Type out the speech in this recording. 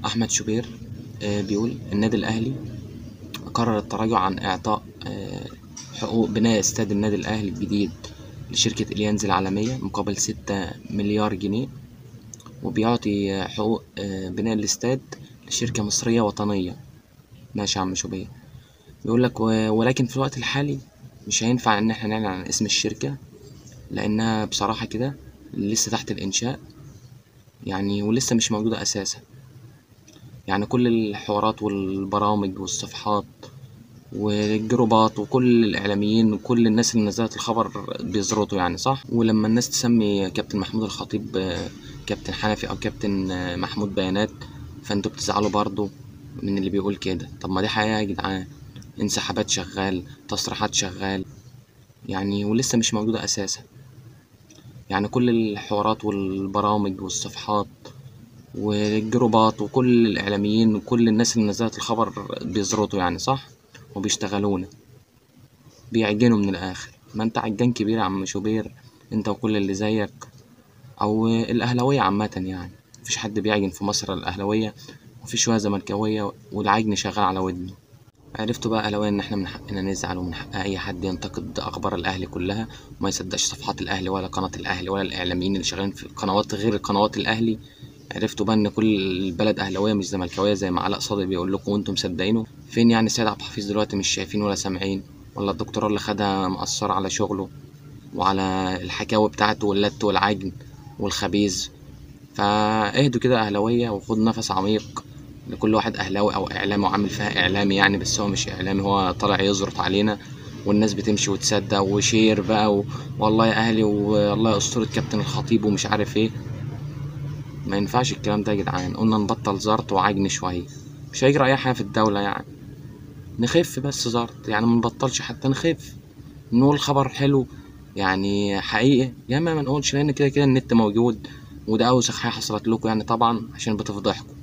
أحمد شوبير بيقول النادي الأهلي قرر التراجع عن إعطاء حقوق بناء استاد النادي الأهلي الجديد لشركة إليانز العالمية مقابل 6 مليار جنيه، وبيعطي حقوق بناء الاستاد لشركة مصرية وطنية. ماشي يا عم شوبير. بيقول لك ولكن في الوقت الحالي مش هينفع إن احنا نعلن عن اسم الشركة، لأنها بصراحة كده لسه تحت الإنشاء يعني، ولسه مش موجودة أساسا. يعني كل الحوارات والبرامج والصفحات والجروبات وكل الإعلاميين وكل الناس اللي نزلت الخبر بيزرطوا يعني، صح؟ ولما الناس تسمي كابتن محمود الخطيب كابتن حنفي أو كابتن محمود بيانات، فانتوا بتزعلوا برضو من اللي بيقول كده. طب ما دي حقيقة يا جدعان، انسحابات شغال، تصريحات شغال يعني، ولسه مش موجودة أساسا. يعني كل الحوارات والبرامج والصفحات والجروبات وكل الإعلاميين وكل الناس اللي نزلت الخبر بيزرطوا يعني، صح؟ وبيشتغلونا، بيعجنوا من الآخر. ما انت عجان كبير يا عم شوبير، انت وكل اللي زيك، او الأهلاوية عامة يعني. مفيش حد بيعجن في مصر الأهلاوية، وفي شوية زملكاوية والعجن شغال على ودنه. عرفتوا بقى أهلاوية إن احنا من حقنا نزعل، ومن حق أي حد ينتقد أخبار الأهلي كلها، وما يصدقش صفحات الأهلي ولا قناة الأهلي ولا الإعلاميين اللي شغالين في قنوات غير قنوات الأهلي. عرفتوا بقى إن كل البلد أهلاوية مش زملكاوية زي ما علاء صادق بيقول لكم وأنتم مصدقينه؟ فين يعني سيد عبد الحفيظ دلوقتي؟ مش شايفين ولا سامعين؟ ولا الدكتوراه اللي خدها مأثرة على شغله وعلى الحكاوي بتاعته واللت والعجن والخبيز؟ فاهدوا كده أهلاوية وخدوا نفس عميق. لكل واحد أهلاوي أو إعلامي وعامل فيها إعلامي يعني، بس هو مش إعلامي، هو طالع يزرط علينا والناس بتمشي وتصدق وشير بقى والله يا أهلي والله أسطورة كابتن الخطيب ومش عارف إيه. ما ينفعش الكلام ده يا جدعان، قلنا نبطل زرط وعجن شوية. مش هيجرى أي حاجة في الدولة يعني، نخف بس زرط يعني، منبطلش حتى نخف. نقول خبر حلو يعني حقيقي، يا اما ما نقولش، لان كده كده النت موجود، وده اوسخ حاجه حصلت لكم يعني طبعا عشان بتفضحكم.